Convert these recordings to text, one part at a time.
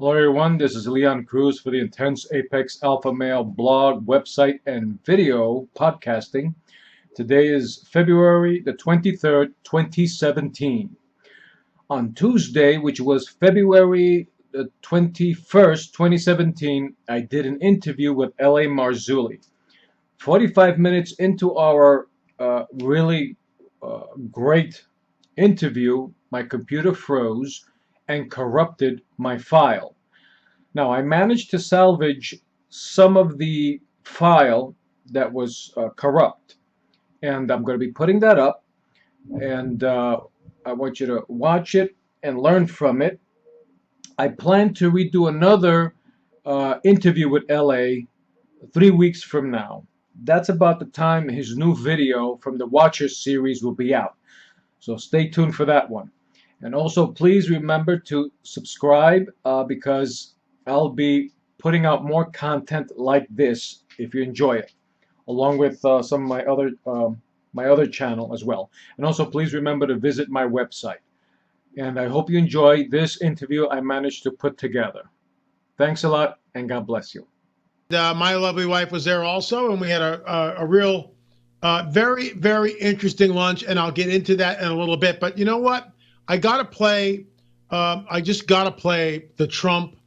Hello, everyone. This is Leon Cruz for the Intense Apex Alpha Male blog, website, and video podcasting. Today is February the 23rd, 2017. On Tuesday, which was February the 21st, 2017, I did an interview with A Marzulli. 45 minutes into our really great interview, my computer froze and corrupted my file. Now, I managed to salvage some of the file that was corrupt, and I'm going to be putting that up, and I want you to watch it and learn from it. I plan to redo another interview with LA 3 weeks from now. That's about the time his new video from the Watchers series will be out. So stay tuned for that one. And also, please remember to subscribe because I'll be putting out more content like this if you enjoy it, along with some of my other channel as well. And also, please remember to visit my website. And I hope you enjoy this interview I managed to put together. Thanks a lot, and God bless you. My lovely wife was there also, and we had a real, very, very interesting lunch, and I'll get into that in a little bit. But you know what? I just got to play the Trump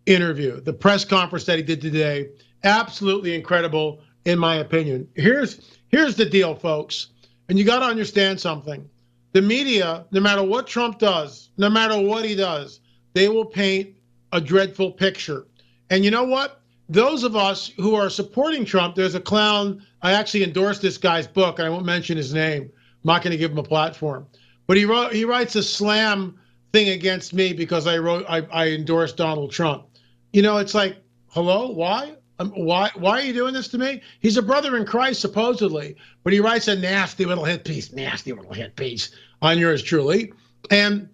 interview, the press conference that he did today. Absolutely incredible, in my opinion. Here's the deal, folks, and you got to understand something. The media, no matter what Trump does, no matter what he does, they will paint a dreadful picture. And you know what? Those of us who are supporting Trump, there's a clown. I actually endorsed this guy's book, and I won't mention his name. I'm not going to give him a platform. But he writes a slam thing against me because I endorsed Donald Trump. You know, it's like, hello, why? Why are you doing this to me? He's a brother in Christ, supposedly, but he writes a nasty little hit piece on yours truly. And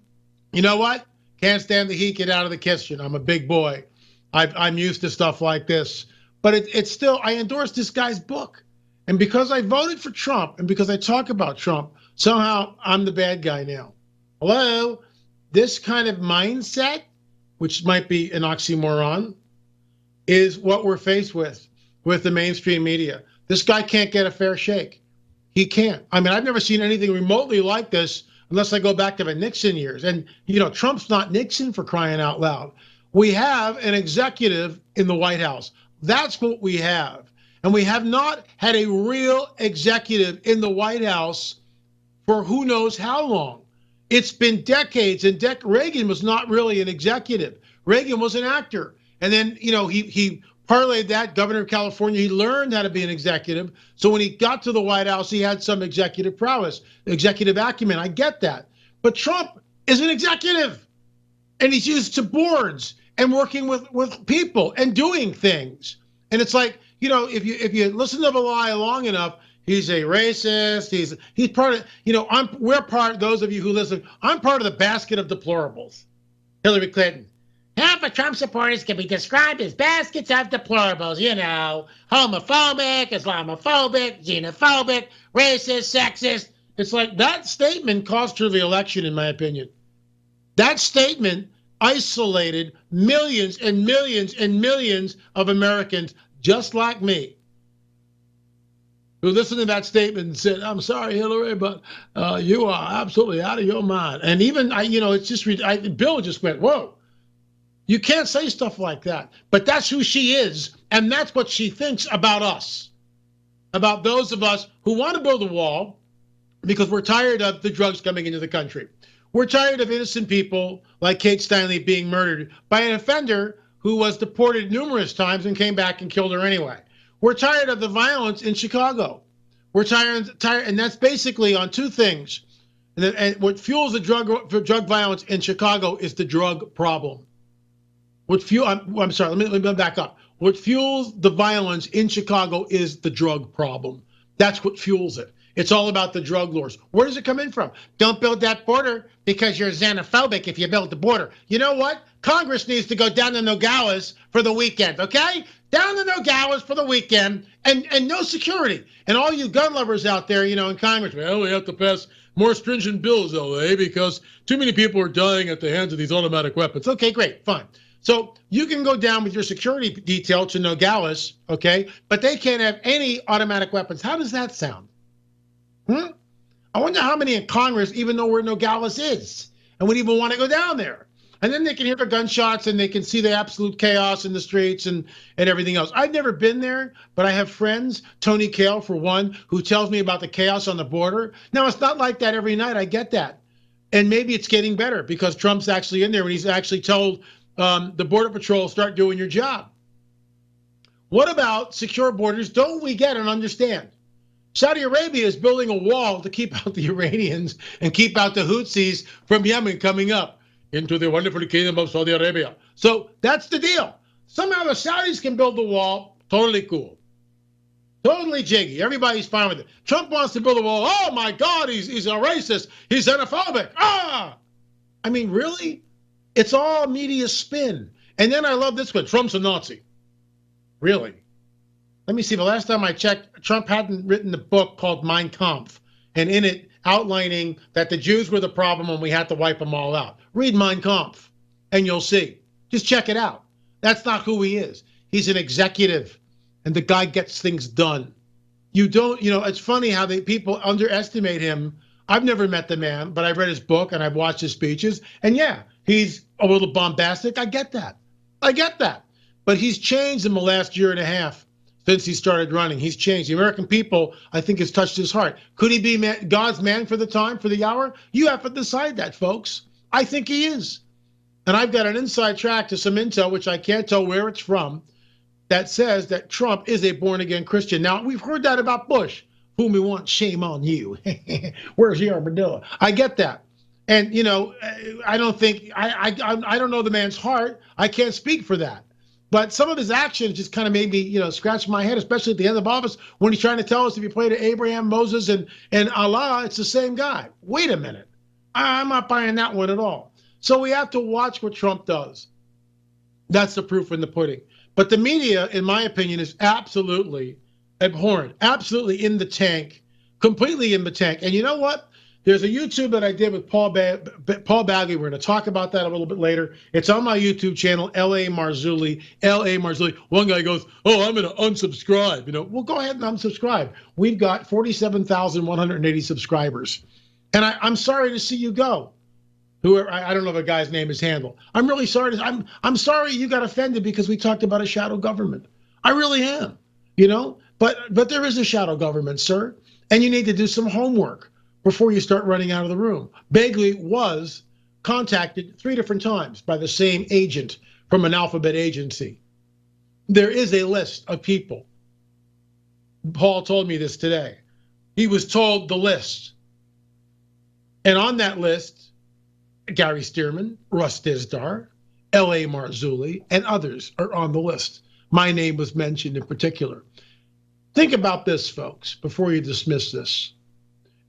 you know what? Can't stand the heat, get out of the kitchen. I'm a big boy. I'm used to stuff like this. But it's still, I endorsed this guy's book. And because I voted for Trump and because I talk about Trump, somehow I'm the bad guy now. Hello? This kind of mindset, which might be an oxymoron, is what we're faced with the mainstream media. This guy can't get a fair shake. He can't. I mean, I've never seen anything remotely like this unless I go back to the Nixon years. And, you know, Trump's not Nixon, for crying out loud. We have an executive in the White House. That's what we have. And we have not had a real executive in the White House for who knows how long. It's been decades, and Reagan was not really an executive. Reagan was an actor. And then, you know, he parlayed that, governor of California. He learned how to be an executive. So when he got to the White House, he had some executive prowess, executive acumen. I get that. But Trump is an executive, and he's used to boards and working with people and doing things. And it's like, you know, if you listen to the lie long enough, he's a racist. He's part of, you know, we're part, those of you who listen, I'm part of the basket of deplorables. Hillary Clinton. Half of Trump supporters can be described as baskets of deplorables, you know, homophobic, Islamophobic, xenophobic, racist, sexist. It's like that statement cost her the election, in my opinion. That statement isolated millions and millions and millions of Americans just like me who listened to that statement and said, I'm sorry, Hillary, but you are absolutely out of your mind. And even, you know, it's just, Bill just went, whoa. You can't say stuff like that. But that's who she is, and that's what she thinks about us, about those of us who want to build a wall because we're tired of the drugs coming into the country. We're tired of innocent people like Kate Steinle being murdered by an offender who was deported numerous times and came back and killed her anyway. We're tired of the violence in Chicago. We're tired, and that's basically on two things. And what fuels the drug violence in Chicago is the drug problem. I'm sorry, let me back up. What fuels the violence in Chicago is the drug problem. That's what fuels it. It's all about the drug lords. Where does it come in from? Don't build that border because you're xenophobic if you build the border. You know what? Congress needs to go down to Nogales for the weekend, okay? Down to Nogales for the weekend and no security. And all you gun lovers out there, you know, in Congress, well, we have to pass more stringent bills, LA, because too many people are dying at the hands of these automatic weapons. Okay, great, fine. So you can go down with your security detail to Nogales, okay, but they can't have any automatic weapons. How does that sound? Hmm? I wonder how many in Congress even know where Nogales is and would even want to go down there. And then they can hear the gunshots and they can see the absolute chaos in the streets and everything else. I've never been there, but I have friends, Tony Kale for one, who tells me about the chaos on the border. Now, it's not like that every night. I get that. And maybe it's getting better because Trump's actually in there and he's actually told the Border Patrol, start doing your job. What about secure borders? Don't we get and understand? Saudi Arabia is building a wall to keep out the Iranians and keep out the Houthis from Yemen coming up into the wonderful kingdom of Saudi Arabia. So that's the deal. Somehow the Saudis can build the wall. Totally cool. Totally jiggy. Everybody's fine with it. Trump wants to build a wall. Oh my God, he's a racist. He's xenophobic. I mean, really? It's all media spin. And then I love this one. Trump's a Nazi. Really? Let me see. The last time I checked, Trump hadn't written the book called Mein Kampf, and in it outlining that the Jews were the problem and we had to wipe them all out. Read Mein Kampf, and you'll see. Just check it out. That's not who he is. He's an executive, and the guy gets things done. It's funny how people underestimate him. I've never met the man, but I've read his book and I've watched his speeches, and yeah, he's a little bombastic. I get that. But he's changed in the last year and a half. Since he started running, he's changed. The American people, I think, has touched his heart. Could he be God's man for the time, for the hour? You have to decide that, folks. I think he is. And I've got an inside track to some intel, which I can't tell where it's from, that says that Trump is a born-again Christian. Now, we've heard that about Bush. Whom we want, shame on you. Where's your armadillo? I get that. And, I don't think, I don't know the man's heart. I can't speak for that. But some of his actions just kind of made me, scratch my head, especially at the end of office when he's trying to tell us if you pray to Abraham, Moses, and Allah, it's the same guy. Wait a minute. I'm not buying that one at all. So we have to watch what Trump does. That's the proof in the pudding. But the media, in my opinion, is absolutely abhorrent, absolutely in the tank, completely in the tank. And you know what? There's a YouTube that I did with Paul Bagley. We're going to talk about that a little bit later. It's on my YouTube channel, A Marzulli, A Marzulli. One guy goes, oh, I'm going to unsubscribe. Well, go ahead and unsubscribe. We've got 47,180 subscribers. And I'm sorry to see you go. I don't know if a guy's name is Handel. I'm really sorry. I'm sorry you got offended because we talked about a shadow government. I really am, But there is a shadow government, sir. And you need to do some homework before you start running out of the room. Bagley was contacted 3 different times by the same agent from an alphabet agency. There is a list of people. Paul told me this today. He was told the list. And on that list, Gary Stearman, Russ Dizdar, A Marzulli, and others are on the list. My name was mentioned in particular. Think about this, folks, before you dismiss this.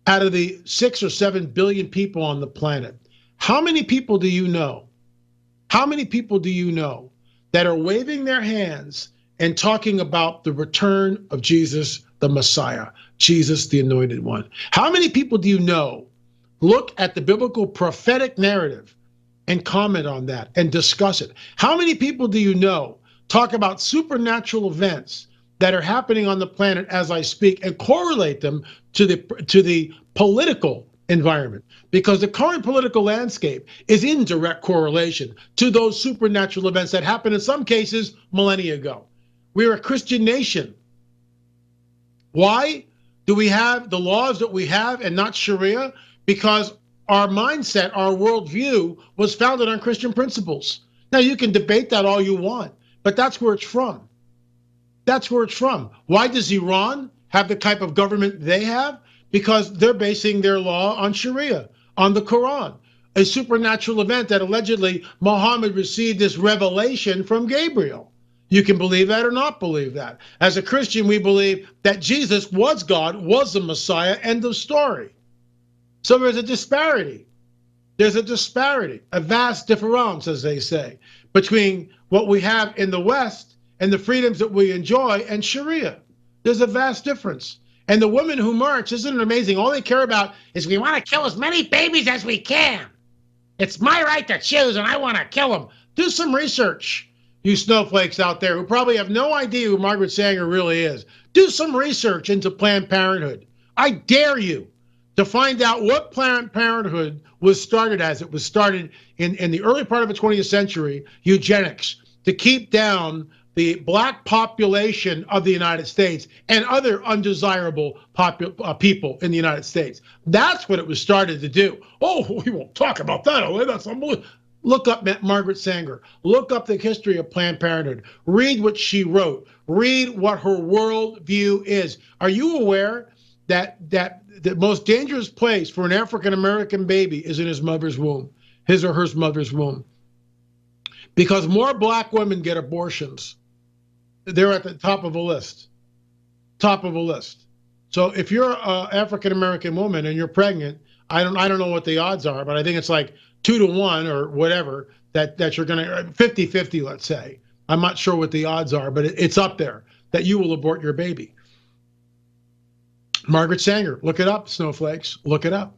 Out of the 6 or 7 billion people on the planet, how many people do you know? How many people do you know that are waving their hands and talking about the return of Jesus, the Messiah, Jesus, the Anointed One? How many people do you know look at the biblical prophetic narrative and comment on that and discuss it? How many people do you know talk about supernatural events that are happening on the planet as I speak and correlate them to the political environment? Because the current political landscape is in direct correlation to those supernatural events that happened in some cases millennia ago. We're a Christian nation. Why do we have the laws that we have and not Sharia? Because our mindset, our worldview was founded on Christian principles. Now, you can debate that all you want, but that's where it's from. That's where it's from. Why does Iran have the type of government they have? Because they're basing their law on Sharia, on the Quran, a supernatural event that allegedly Muhammad received this revelation from Gabriel. You can believe that or not believe that. As a Christian, we believe that Jesus was God, was the Messiah, end of story. So there's a disparity. There's a disparity, a vast difference, as they say, between what we have in the West and the freedoms that we enjoy and Sharia. There's a vast difference. And the women who march, isn't it amazing? All they care about is we want to kill as many babies as we can. It's my right to choose and I want to kill them. Do some research, you snowflakes out there who probably have no idea who Margaret Sanger really is. Do some research into Planned Parenthood. I dare you to find out what Planned Parenthood was started as. It was started in the early part of the 20th century, eugenics, to keep down the black population of the United States and other undesirable people in the United States. That's what it was started to do. Oh, we won't talk about that. Oh, that's unbelievable. Look up Margaret Sanger. Look up the history of Planned Parenthood. Read what she wrote. Read what her worldview is. Are you aware that the most dangerous place for an African-American baby is in his mother's womb, his or her mother's womb? Because more black women get abortions. They're at the top of a list. Top of a list. So if you're an African-American woman and you're pregnant, I don't know what the odds are, but I think it's like 2-to-1 or whatever that you're going to 50-50, let's say. I'm not sure what the odds are, but it's up there that you will abort your baby. Margaret Sanger, look it up, snowflakes, look it up.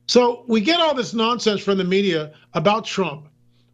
So we get all this nonsense from the media about Trump.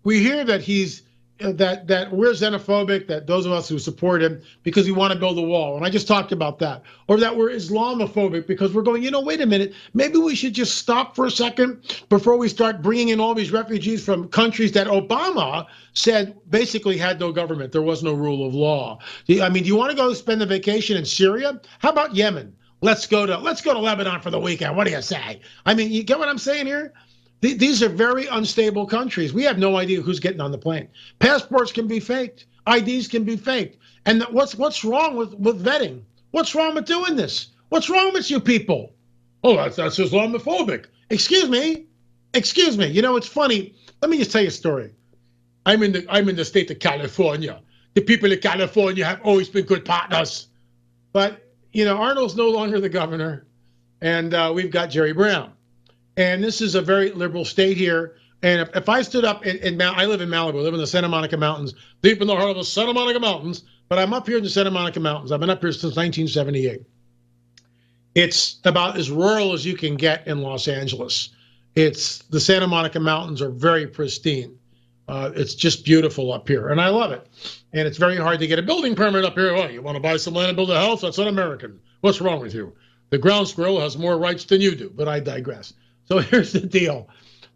We hear that he's that we're xenophobic, that those of us who support him because we want to build a wall, and I just talked about that, or that we're Islamophobic because we're going, wait a minute, maybe we should just stop for a second before we start bringing in all these refugees from countries that Obama said basically had no government, there was no rule of law. I mean, do you want to go spend a vacation in Syria? How about Yemen? Let's go to Lebanon for the weekend. What do you say? I mean, you get what I'm saying here? These are very unstable countries. We have no idea who's getting on the plane. Passports can be faked. IDs can be faked. And what's wrong with vetting? What's wrong with doing this? What's wrong with you people? Oh, that's Islamophobic. Excuse me. It's funny. Let me just tell you a story. I'm in the state of California. The people of California have always been good partners. But, Arnold's no longer the governor. And we've got Jerry Brown. And this is a very liberal state here. And if I stood up I live in Malibu, I live in the Santa Monica Mountains, deep in the heart of the Santa Monica Mountains, but I'm up here in the Santa Monica Mountains. I've been up here since 1978. It's about as rural as you can get in Los Angeles. The Santa Monica Mountains are very pristine. It's just beautiful up here, and I love it. And it's very hard to get a building permit up here. Well, you want to buy some land and build a house? That's un-American. What's wrong with you? The ground squirrel has more rights than you do, but I digress. So here's the deal.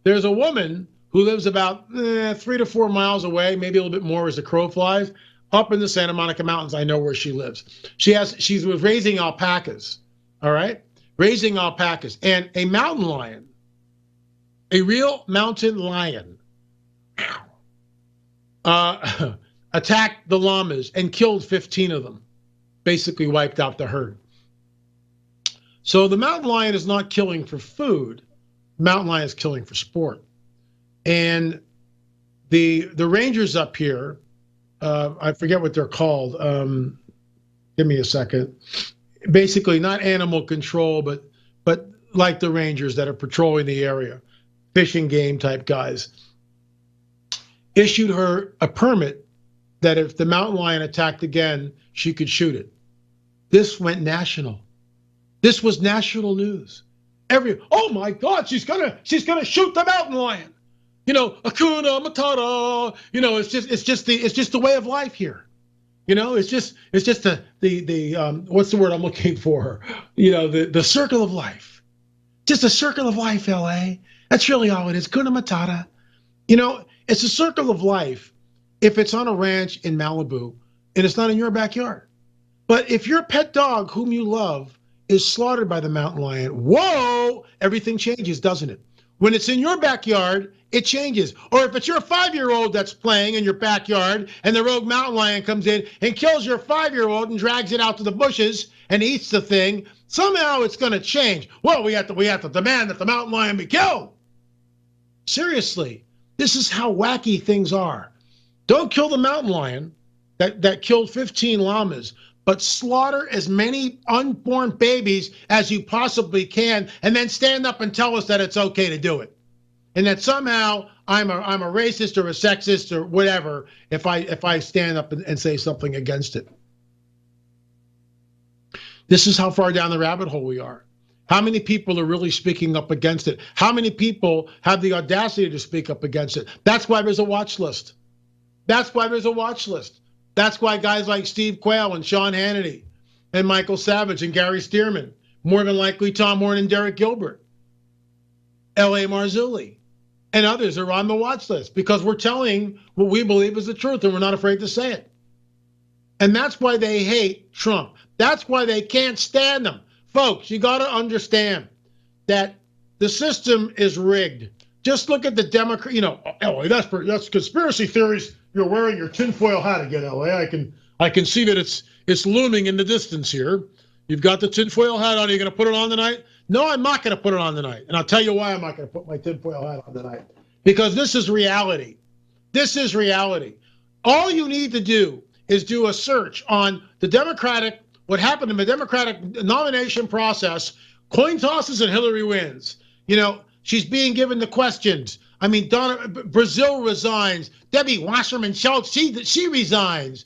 There's a woman who lives about 3 to 4 miles away, maybe a little bit more as the crow flies, up in the Santa Monica Mountains. I know where she lives. She was raising alpacas, all right? Raising alpacas. And a mountain lion, a real mountain lion, attacked the llamas and killed 15 of them, basically wiped out the herd. So the mountain lion is not killing for food. Mountain lion is killing for sport. And the rangers up here, I forget what they're called. Give me a second. Basically, not animal control, but like the rangers that are patrolling the area, fishing game type guys, issued her a permit that if the mountain lion attacked again, she could shoot it. This went national. This was national news. Oh my God, she's gonna shoot the mountain lion. Hakuna Matata. It's just the way of life here. It's just the what's the word I'm looking for? The circle of life. Just a circle of life, LA. That's really all it is. Hakuna Matata. It's a circle of life if it's on a ranch in Malibu and it's not in your backyard. But if your pet dog, whom you love, is slaughtered by the mountain lion, whoa, everything changes, doesn't it? When it's in your backyard, it changes. Or if it's your 5-year-old that's playing in your backyard and the rogue mountain lion comes in and kills your 5-year-old and drags it out to the bushes and eats the thing, somehow it's going to change. Well, we have to demand that the mountain lion be killed. Seriously, this is how wacky things are. Don't kill the mountain lion that killed 15 llamas, but slaughter as many unborn babies as you possibly can, and then stand up and tell us that it's okay to do it, and that somehow I'm a racist or a sexist or whatever if I stand up and say something against it. This is how far down the rabbit hole we are. How many people are really speaking up against it? How many people have the audacity to speak up against it? That's why there's a watch list. That's why there's a watch list. That's why guys like Steve Quayle and Sean Hannity and Michael Savage and Gary Stearman, more than likely Tom Horn and Derek Gilbert, A Marzulli, and others are on the watch list because we're telling what we believe is the truth and we're not afraid to say it. And that's why they hate Trump. That's why they can't stand him. Folks, you got to understand that the system is rigged. Just look at the Democrat, LA, that's conspiracy theories. You're wearing your tinfoil hat again, LA. I can see that it's looming in the distance here. You've got the tinfoil hat on. Are you going to put it on tonight? No, I'm not going to put it on tonight. And I'll tell you why I'm not going to put my tinfoil hat on tonight. Because this is reality. This is reality. All you need to do is do a search on what happened in the Democratic nomination process, coin tosses and Hillary wins. She's being given the questions. I mean, Brazil resigns. Debbie Wasserman Schultz, she resigns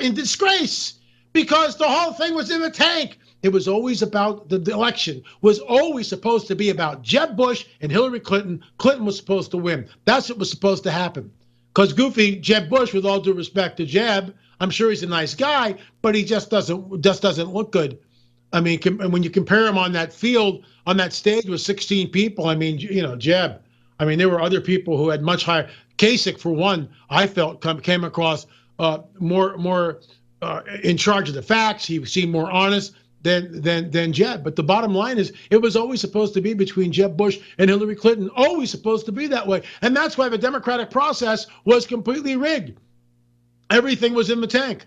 in disgrace because the whole thing was in the tank. It was always about the election, was always supposed to be about Jeb Bush and Hillary Clinton. Clinton was supposed to win. That's what was supposed to happen. Because goofy Jeb Bush, with all due respect to Jeb, I'm sure he's a nice guy, but he just doesn't look good. I mean, when you compare him on that field, on that stage with 16 people, I mean, Jeb. I mean, there were other people who had much higher. Kasich, for one, I felt came across more in charge of the facts. He seemed more honest than Jeb. But the bottom line is, it was always supposed to be between Jeb Bush and Hillary Clinton. Always supposed to be that way, and that's why the Democratic process was completely rigged. Everything was in the tank.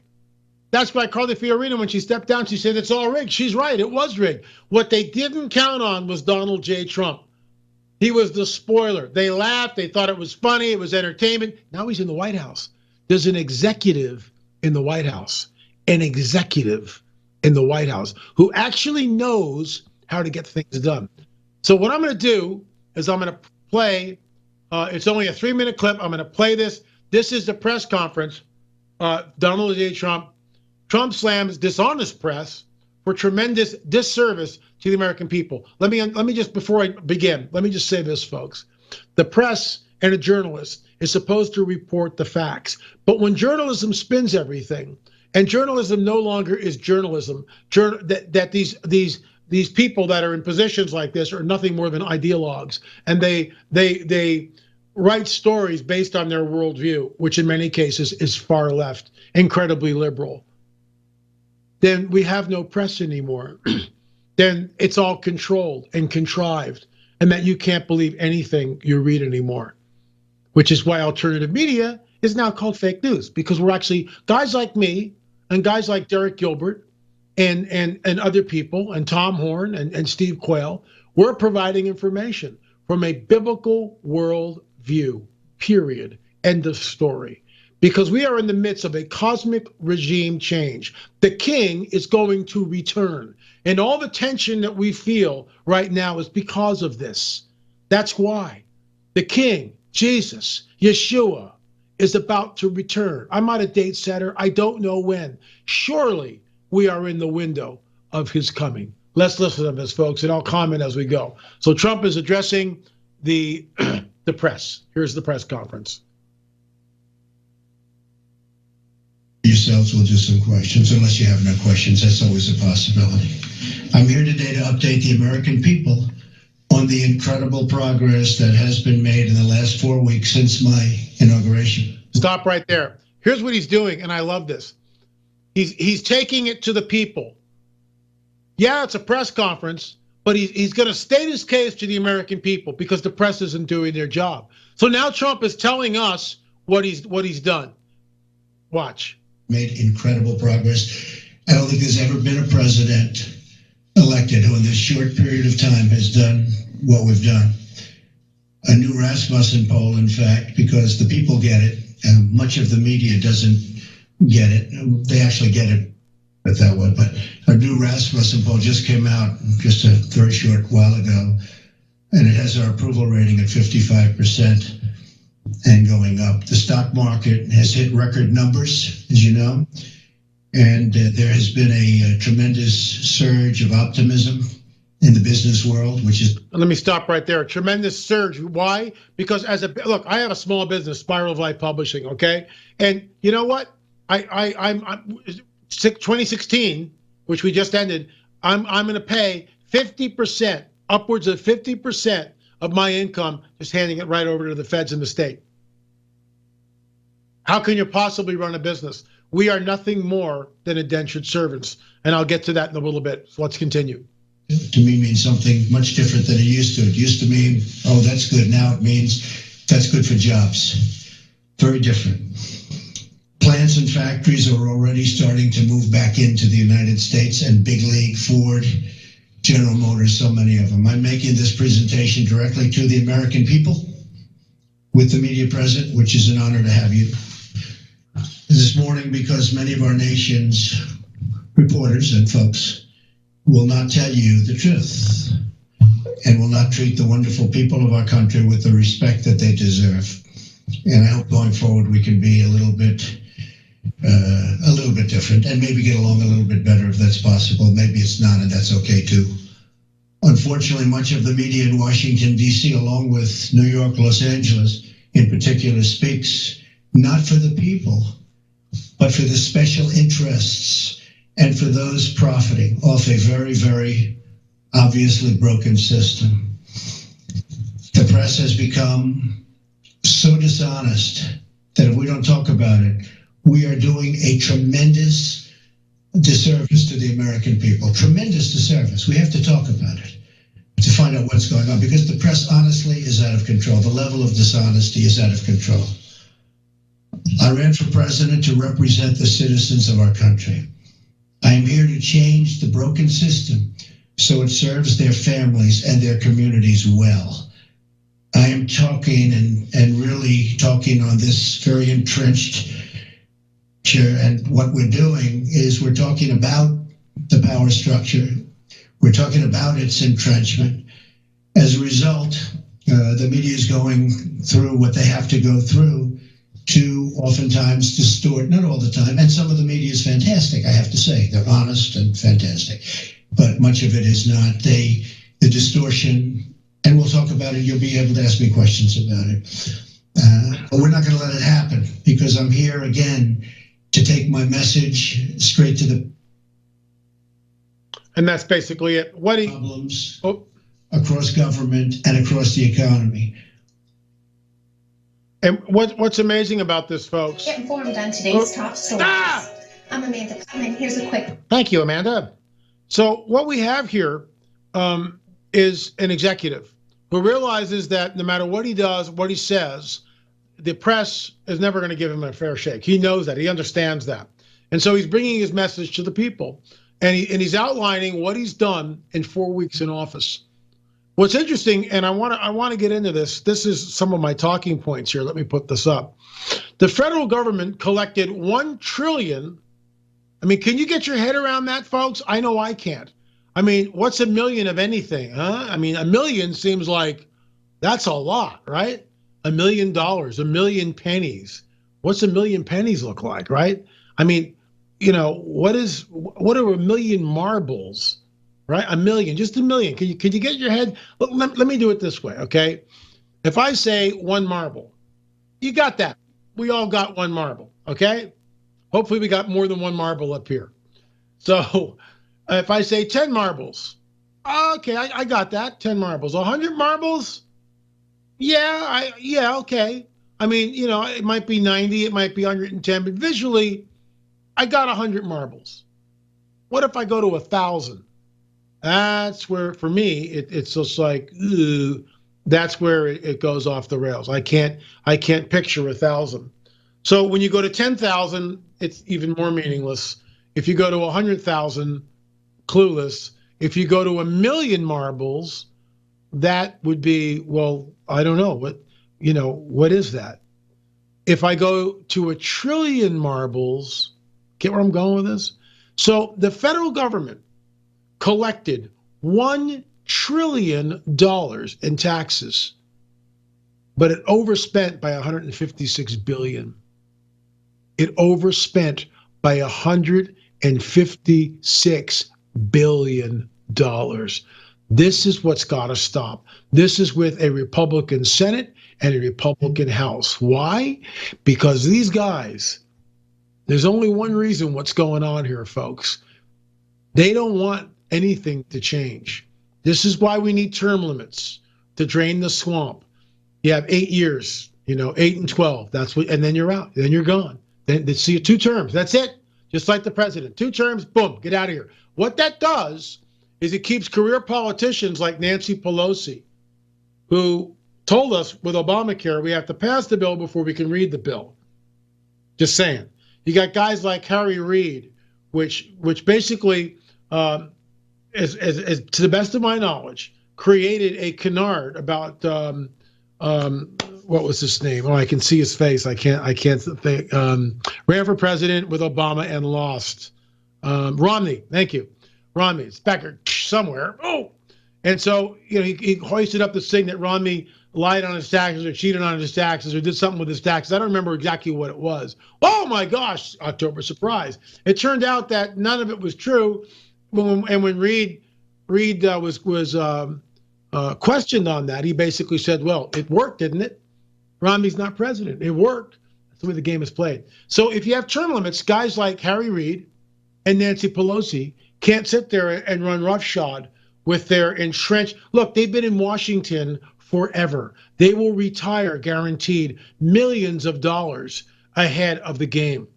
That's why Carly Fiorina, when she stepped down, she said it's all rigged. She's right. It was rigged. What they didn't count on was Donald J. Trump. He was the spoiler. They laughed. They thought it was funny. It was entertainment. Now he's in the White House. There's an executive in the White House, an executive in the White House who actually knows how to get things done. So what I'm going to do is I'm going to play, it's only a 3-minute clip. I'm going to play this. This is the press conference. Donald J. Trump slams dishonest press for tremendous disservice to the American people. Let me just, before I begin, let me just say this, folks. The press and a journalist is supposed to report the facts. But when journalism spins everything, and journalism no longer is journalism, that these people that are in positions like this are nothing more than ideologues, and they write stories based on their worldview, which in many cases is far left, incredibly liberal. Then we have no press anymore. Then it's all controlled and contrived, and that you can't believe anything you read anymore, which is why alternative media is now called fake news, because we're actually, guys like me and guys like Derek Gilbert and other people and Tom Horn and Steve Quayle, we're providing information from a biblical world view, period, end of story. Because we are in the midst of a cosmic regime change. The king is going to return. And all the tension that we feel right now is because of this. That's why the king, Jesus, Yeshua, is about to return. I'm not a date setter. I don't know when. Surely we are in the window of his coming. Let's listen to this, folks, and I'll comment as we go. So Trump is addressing the press. Here's the press conference. Yourselves will do some questions, unless you have no questions. That's always a possibility. I'm here today to update the American people on the incredible progress that has been made in the last 4 weeks since my inauguration. Stop right there. Here's what he's doing, and I love this. He's taking it to the people. Yeah, it's a press conference, but he's going to state his case to the American people because the press isn't doing their job. So now Trump is telling us what he's done. Watch. Made incredible progress. I don't think there's ever been a president elected who in this short period of time has done what we've done. A new Rasmussen poll, in fact, because the people get it, and much of the media doesn't get it. They actually get it that way, but a new Rasmussen poll just came out just a very short while ago, and it has our approval rating at 55%. And going up. The stock market has hit record numbers, as you know, and there has been a tremendous surge of optimism in the business world, which is. Let me stop right there. Tremendous surge. Why? Because look, I have a small business, Spiral of Life Publishing. Okay, and you know what? I'm 2016, which we just ended. I'm going to pay 50%, upwards of 50% of my income, just handing it right over to the feds in the state. How can you possibly run a business? We are nothing more than indentured servants, and I'll get to that in a little bit. So let's continue. To me means something much different than it used to. It used to mean, oh, that's good. Now it means that's good for jobs. Very different. Plants and factories are already starting to move back into the United States, and Big League, Ford, General Motors, so many of them. I'm making this presentation directly to the American people with the media present, which is an honor to have you this morning, because many of our nation's reporters and folks will not tell you the truth and will not treat the wonderful people of our country with the respect that they deserve. And I hope going forward we can be a little bit different and maybe get along a little bit better if that's possible. Maybe it's not, and that's okay too. Unfortunately, much of the media in Washington, D.C., along with New York, Los Angeles in particular, speaks not for the people, but for the special interests and for those profiting off a very, very obviously broken system. The press has become so dishonest that if we don't talk about it, we are doing a tremendous disservice to the American people. Tremendous disservice. We have to talk about it to find out what's going on, because the press honestly is out of control. The level of dishonesty is out of control. I ran for president to represent the citizens of our country. I am here to change the broken system so it serves their families and their communities well. I am talking and really talking on this very entrenched chair, and what we're doing is we're talking about the power structure. We're talking about its entrenchment. As a result, the media is going through what they have to go through to oftentimes distort, not all the time, and some of the media is fantastic, I have to say. They're honest and fantastic, but much of it is not. The distortion, and we'll talk about it, you'll be able to ask me questions about it. But we're not going to let it happen, because I'm here again to take my message straight to the. And that's basically it. What problems across government and across the economy. And what's amazing about this, folks? Get informed on today's top stories. I'm Amanda, and here's a quick. Thank you, Amanda. So what we have here is an executive who realizes that no matter what he does, what he says, the press is never going to give him a fair shake. He knows that. He understands that. And so he's bringing his message to the people. And he's outlining what he's done in 4 weeks in office. What's interesting, and I want to get into this. This is some of my talking points here. Let me put this up. The federal government collected $1 trillion. I mean, can you get your head around that, folks? I know I can't. I mean, what's $1 million of anything, huh? I mean, $1 million seems like that's a lot, right? $1 million, 1 million pennies. What's 1 million pennies look like, right? I mean, you know, what are 1 million marbles, right? 1 million, just 1 million. Can you get your head? Let me do it this way, okay? If I say 1 marble, you got that. We all got 1 marble, okay? Hopefully we got more than 1 marble up here. So if I say 10 marbles, okay, I got that, 10 marbles. 100 marbles? Yeah, okay. I mean, you know, it might be 90, it might be 110, but visually, I got 100 marbles. What if I go to 1,000? That's where, for me, it's just like, ugh, that's where it goes off the rails. I can't picture 1,000. So when you go to 10,000, it's even more meaningless. If you go to 100,000, clueless. If you go to 1 million marbles, that would be, well, I don't know what is that? If I go to 1 trillion marbles, get where I'm going with this? So the federal government collected $1 trillion in taxes, but it overspent by $156 billion. It overspent by $156 billion. This is what's got to stop. This is with a Republican Senate and a Republican House. Why? Because these guys, there's only one reason what's going on here, folks. They don't want anything to change. This is why we need term limits to drain the swamp. You have 8 years, 8 and 12. That's what, and then you're out. Then you're gone. Then see you 2 terms. That's it. Just like the president. 2 terms, boom, get out of here. What that does is it keeps career politicians like Nancy Pelosi, who told us with Obamacare we have to pass the bill before we can read the bill. Just saying. You got guys like Harry Reid, which basically, as to the best of my knowledge, created a canard about what was his name? Oh, I can see his face. I can't think. Ran for president with Obama and lost. Romney. Thank you. Romney. It's back here somewhere. Oh, and so he hoisted up this thing that Romney lied on his taxes or cheated on his taxes or did something with his taxes. I don't remember exactly what it was. Oh my gosh, October surprise. It turned out that none of it was true. When Reid was questioned on that, he basically said, well, it worked, didn't it? Romney's not president. It worked. That's the way the game is played. So if you have term limits, guys like Harry Reid and Nancy Pelosi can't sit there and run roughshod with their entrenched. Look, they've been in Washington forever. They will retire guaranteed millions of dollars ahead of the game.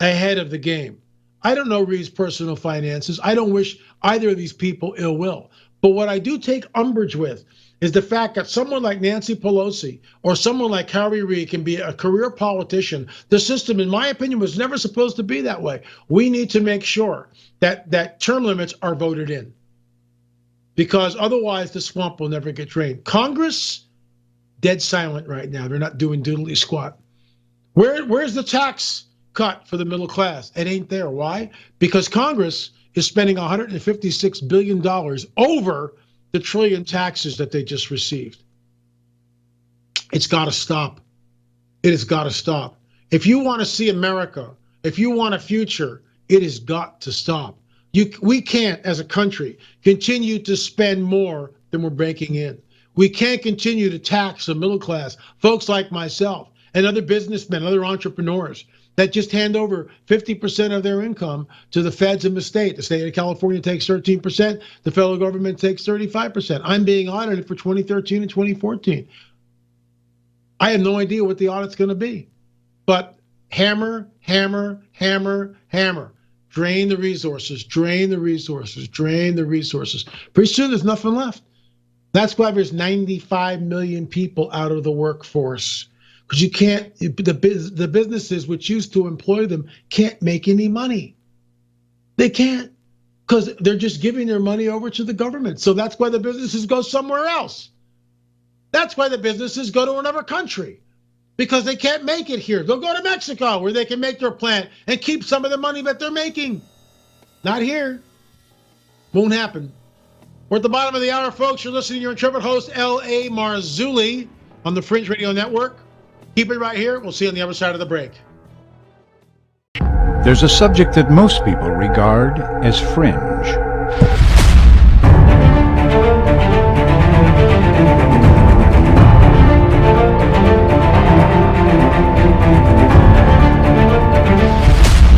Ahead of the game. I don't know Reid's personal finances. I don't wish either of these people ill will. But what I do take umbrage with is the fact that someone like Nancy Pelosi or someone like Harry Reid can be a career politician. The system, in my opinion, was never supposed to be that way. We need to make sure that term limits are voted in, because otherwise the swamp will never get drained. Congress, dead silent right now. They're not doing doodly squat. Where's the tax cut for the middle class? It ain't there. Why? Because Congress is spending $156 billion over the trillion taxes that they just received. It's got to stop. It has got to stop. If you want to see America, if you want a future, it has got to stop. We can't, as a country, continue to spend more than we're breaking in. We can't continue to tax the middle class, folks like myself and other businessmen, other entrepreneurs that just hand over 50% of their income to the feds in the state. The state of California takes 13%. The federal government takes 35%. I'm being audited for 2013 and 2014. I have no idea what the audit's going to be. But hammer, hammer, hammer, hammer. Drain the resources, drain the resources, drain the resources. Pretty soon there's nothing left. That's why there's 95 million people out of the workforce. Because you can't, the businesses which used to employ them can't make any money. They can't, because they're just giving their money over to the government. So that's why the businesses go somewhere else. That's why the businesses go to another country, because they can't make it here. They'll go to Mexico where they can make their plant and keep some of the money that they're making. Not here. Won't happen. We're at the bottom of the hour, folks. You're listening to your intrepid host, A Marzulli, on the Fringe Radio Network. Keep it right here. We'll see you on the other side of the break. There's a subject that most people regard as fringe.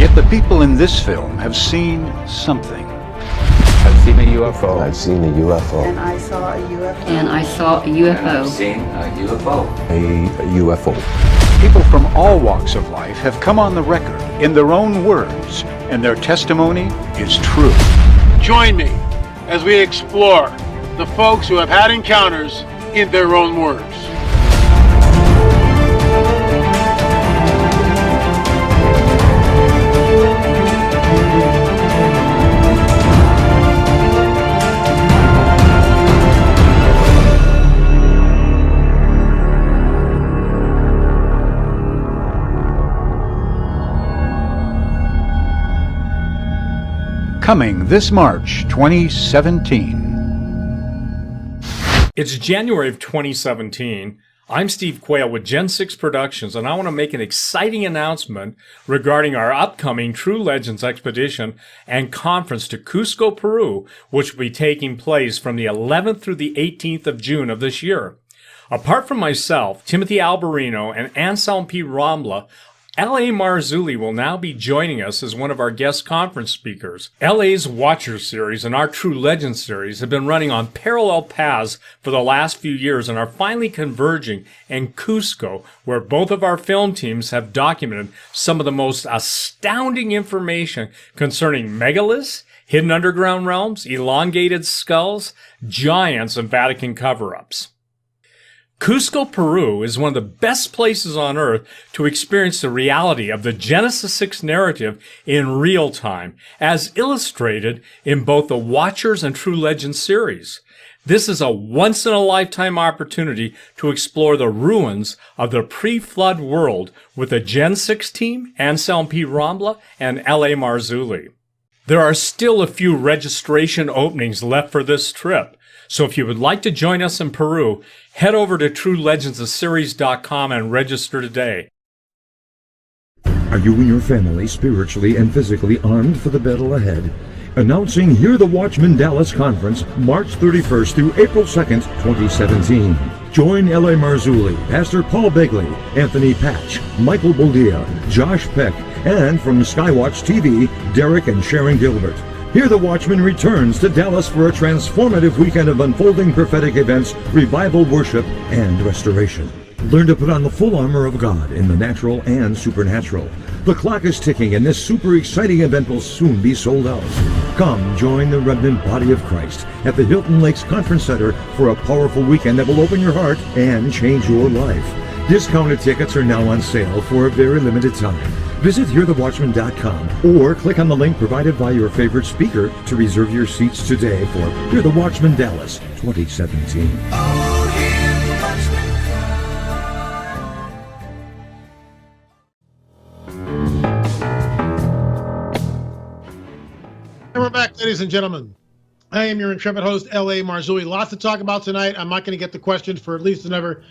Yet the people in this film have seen something. I've seen a UFO. I've seen a UFO. And I saw a UFO. And I saw a UFO. And I've seen a UFO. A UFO. People from all walks of life have come on the record in their own words, and their testimony is true. Join me as we explore the folks who have had encounters in their own words. Coming this March 2017. It's January of 2017. I'm Steve Quayle with Gen 6 Productions, and I want to make an exciting announcement regarding our upcoming True Legends expedition and conference to Cusco, Peru, which will be taking place from the 11th through the 18th of June of this year. Apart from myself, Timothy Alberino, and Anselm P. Rambla, A Marzulli will now be joining us as one of our guest conference speakers. LA's Watcher series and our True Legends series have been running on parallel paths for the last few years and are finally converging in Cusco, where both of our film teams have documented some of the most astounding information concerning megaliths, hidden underground realms, elongated skulls, giants, and Vatican cover-ups. Cusco, Peru is one of the best places on Earth to experience the reality of the Genesis 6 narrative in real time, as illustrated in both the Watchers and True Legends series. This is a once-in-a-lifetime opportunity to explore the ruins of the pre-flood world with the Gen 6 team, Anselm P. Rambla, and A Marzulli. There are still a few registration openings left for this trip. So if you would like to join us in Peru, head over to TrueLegendsTheSeries.com and register today. Are you and your family spiritually and physically armed for the battle ahead? Announcing Hear the Watchman Dallas Conference, March 31st through April 2nd, 2017. Join A Marzulli, Pastor Paul Begley, Anthony Patch, Michael Boldia, Josh Peck, and from Skywatch TV, Derek and Sharon Gilbert. Hear the Watchman returns to Dallas for a transformative weekend of unfolding prophetic events, revival worship, and restoration. Learn to put on the full armor of God in the natural and supernatural. The clock is ticking and this super exciting event will soon be sold out. Come join the remnant body of Christ at the Hilton Lakes Conference Center for a powerful weekend that will open your heart and change your life. Discounted tickets are now on sale for a very limited time. Visit HearTheWatchman.com or click on the link provided by your favorite speaker to reserve your seats today for Hear the Watchman Dallas 2017. And we're back, ladies and gentlemen. I am your intrepid host, A Marzulli. Lots to talk about tonight. I'm not going to get the questions for at least another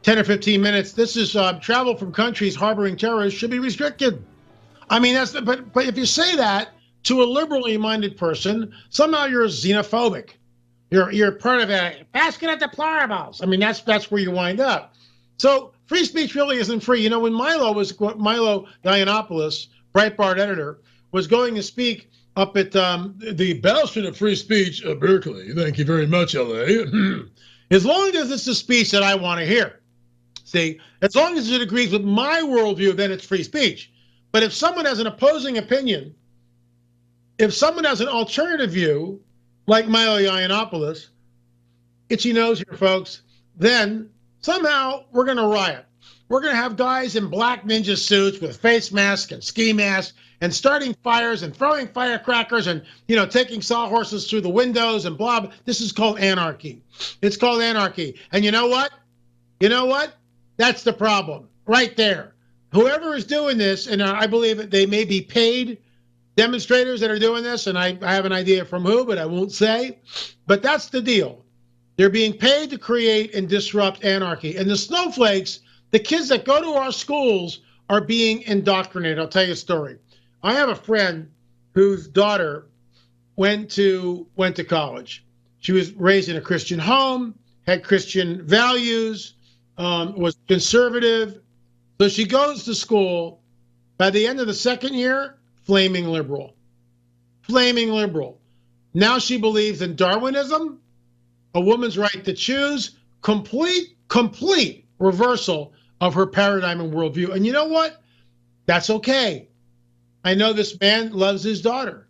10 or 15 minutes. This is travel from countries harboring terrorists should be restricted. I mean, but if you say that to a liberally minded person, somehow you're xenophobic. You're part of a basket of deplorables. I mean, that's where you wind up. So free speech really isn't free. You know, when Milo Yiannopoulos, Breitbart editor, was going to speak up at the Bastion of Free Speech of Berkeley. Thank you very much, LA. As long as it's the speech that I want to hear. See, as long as it agrees with my worldview, then it's free speech. But if someone has an opposing opinion, if someone has an alternative view, like Milo Yiannopoulos, itchy nose here, folks, then somehow we're going to riot. We're going to have guys in black ninja suits with face masks and ski masks and starting fires and throwing firecrackers and, you know, taking sawhorses through the windows and blah, blah. This is called anarchy. It's called anarchy. And you know what? You know what? That's the problem right there. Whoever is doing this, and I believe that they may be paid demonstrators that are doing this, and I have an idea from who, but I won't say. But that's the deal. They're being paid to create and disrupt anarchy. And the snowflakes, the kids that go to our schools, are being indoctrinated. I'll tell you a story. I have a friend whose daughter went to college. She was raised in a Christian home, had Christian values, was conservative. So she goes to school. By the end of the second year, flaming liberal. Flaming liberal. Now she believes in Darwinism, a woman's right to choose, complete reversal of her paradigm and worldview. And you know what? That's okay. I know this man loves his daughter,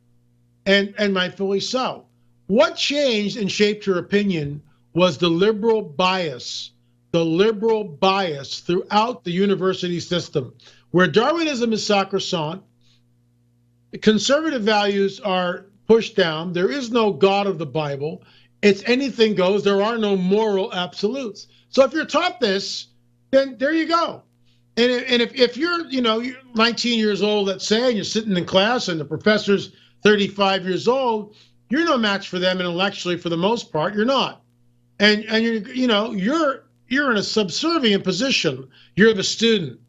and rightfully so. What changed and shaped her opinion was the liberal bias throughout the university system, where Darwinism is sacrosanct, conservative values are pushed down, there is no God of the Bible, it's anything goes, there are no moral absolutes. So if you're taught this, then there you go. And if you're, you're 19 years old, let's say, and you're sitting in class and the professor's 35 years old, you're no match for them intellectually for the most part. You're not. And you're you're in a subservient position. You're the student.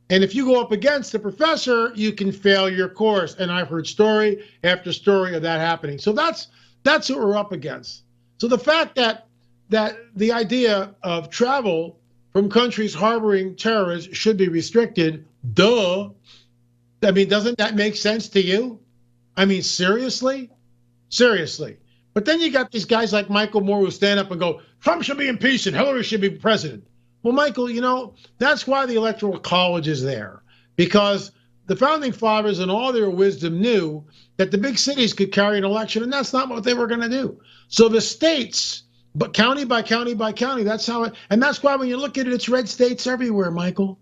And if you go up against the professor, you can fail your course. And I've heard story after story of that happening. So that's what we're up against. So the fact that the idea of travel from countries harboring terrorists should be restricted, duh. I mean, doesn't that make sense to you? I mean, seriously? Seriously. But then you got these guys like Michael Moore who stand up and go, Trump should be impeached and Hillary should be president. Well, Michael, you know, that's why the Electoral College is there, because the founding fathers in all their wisdom knew that the big cities could carry an election, and that's not what they were going to do. So the states, but county by county by county, that's how it, and that's why when you look at it, it's red states everywhere, Michael,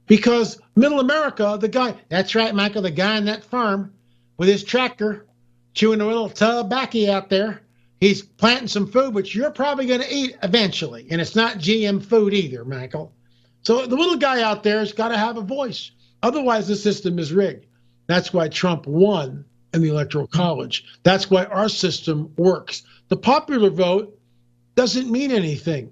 because middle America, the guy, that's right, Michael, the guy on that farm with his tractor chewing a little tobacco out there, he's planting some food, which you're probably going to eat eventually. And it's not GM food either, Michael. So the little guy out there has got to have a voice. Otherwise, the system is rigged. That's why Trump won in the Electoral College. That's why our system works. The popular vote doesn't mean anything.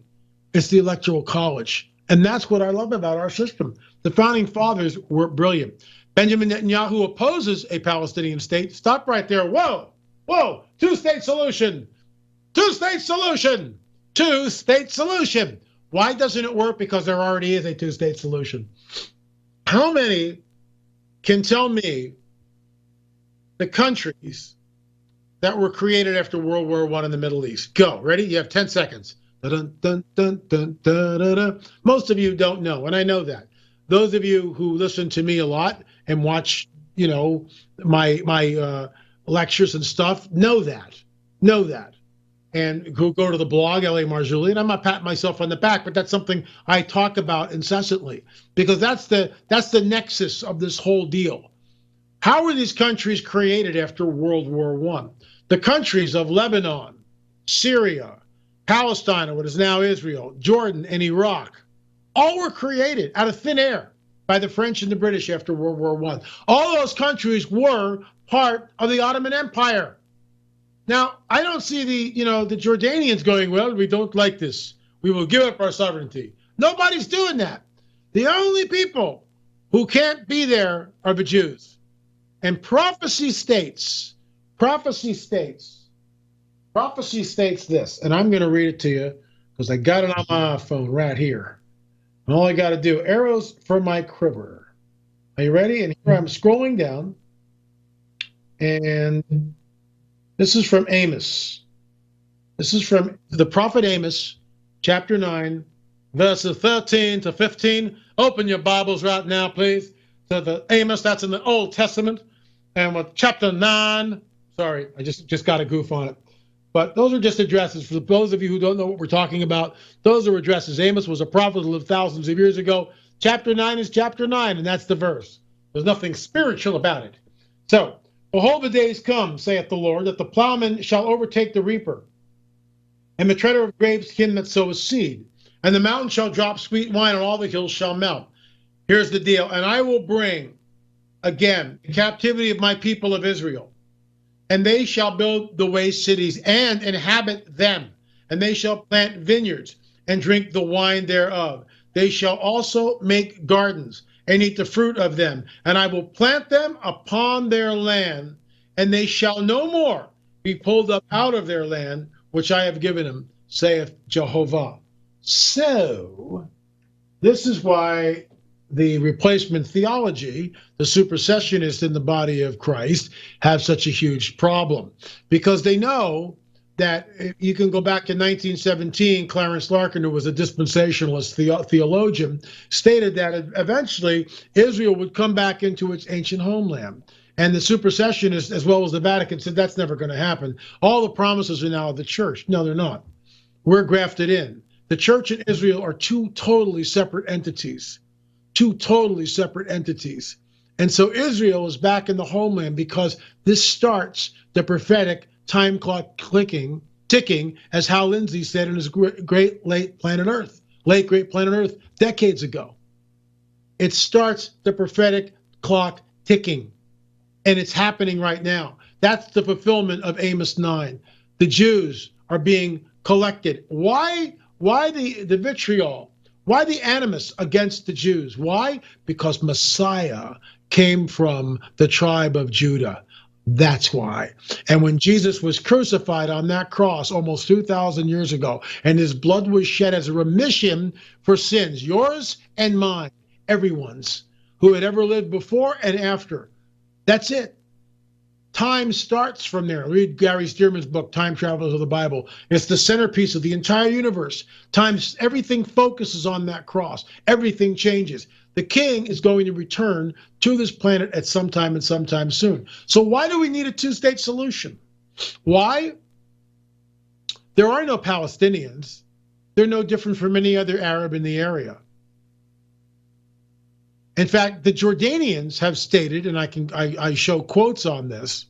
It's the Electoral College. And that's what I love about our system. The founding fathers were brilliant. Benjamin Netanyahu opposes a Palestinian state. Stop right there. Whoa, whoa, two-state solution. Two-state solution. Two-state solution. Why doesn't it work? Because there already is a two-state solution. How many can tell me the countries that were created after World War I in the Middle East? Go. Ready? You have 10 seconds. Dun, dun, dun, dun, dun, dun, dun. Most of you don't know, and I know that. Those of you who listen to me a lot and watch, you know, my lectures and stuff know that. And who go to the blog, A Marzulli, and I'm not patting myself on the back, but that's something I talk about incessantly, because that's the nexus of this whole deal. How were these countries created after World War I? The countries of Lebanon, Syria, Palestine, or what is now Israel, Jordan, and Iraq, all were created out of thin air by the French and the British after World War I. All those countries were part of the Ottoman Empire. Now, I don't see the Jordanians going, well, we don't like this. We will give up our sovereignty. Nobody's doing that. The only people who can't be there are the Jews. And prophecy states this, and I'm going to read it to you because I got it on my phone right here. And all I got to do, arrows for my cribber. Are you ready? And here I'm scrolling down, and this is from Amos. This is from the prophet Amos, chapter 9, verses 13 to 15. Open your Bibles right now, please, to the Amos. That's in the Old Testament. And with chapter 9, sorry, I just got a goof on it. But those are just addresses. For those of you who don't know what we're talking about, those are addresses. Amos was a prophet who lived thousands of years ago. Chapter 9 is chapter 9, and that's the verse. There's nothing spiritual about it. So, behold, the days come, saith the Lord, that the plowman shall overtake the reaper, and the treader of grapes him that soweth seed. And the mountain shall drop sweet wine, and all the hills shall melt. Here's the deal. And I will bring, again, the captivity of my people of Israel. And they shall build the waste cities and inhabit them. And they shall plant vineyards and drink the wine thereof. They shall also make gardens and eat the fruit of them. And I will plant them upon their land, and they shall no more be pulled up out of their land, which I have given them, saith Jehovah. So, this is why the replacement theology, the supersessionists in the body of Christ, have such a huge problem, because they know that you can go back in 1917, Clarence Larkin, who was a dispensationalist theologian, stated that eventually Israel would come back into its ancient homeland. And the supersessionists, as well as the Vatican, said that's never going to happen. All the promises are now of the church. No, they're not. We're grafted in. The church and Israel are two totally separate entities. Two totally separate entities. And so Israel is back in the homeland because this starts the prophetic time clock ticking, as Hal Lindsey said in his Great Late Planet Earth, decades ago. It starts the prophetic clock ticking, and it's happening right now. That's the fulfillment of Amos 9. The Jews are being collected. Why Why the vitriol? Why the animus against the Jews? Why? Because Messiah came from the tribe of Judah. That's why. And when Jesus was crucified on that cross almost 2,000 years ago, and his blood was shed as a remission for sins, yours and mine, everyone's, who had ever lived before and after. That's it. Time starts from there. Read Gary Stearman's book, Time Travelers of the Bible. It's the centerpiece of the entire universe. Everything focuses on that cross. Everything changes. The king is going to return to this planet at some time and sometime soon. So why do we need a two-state solution? Why? There are no Palestinians. They're no different from any other Arab in the area. In fact, the Jordanians have stated, and I show quotes on this,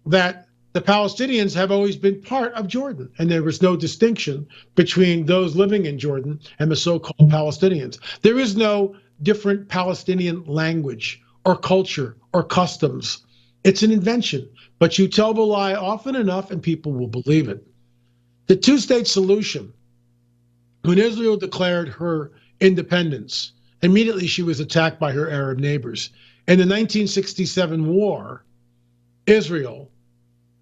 that the Palestinians have always been part of Jordan, and there was no distinction between those living in Jordan and the so-called Palestinians. There is no different Palestinian language or culture or customs. It's an invention, but you tell the lie often enough and people will believe it. The two-state solution, when Israel declared her independence, immediately she was attacked by her Arab neighbors. In the 1967 war, Israel,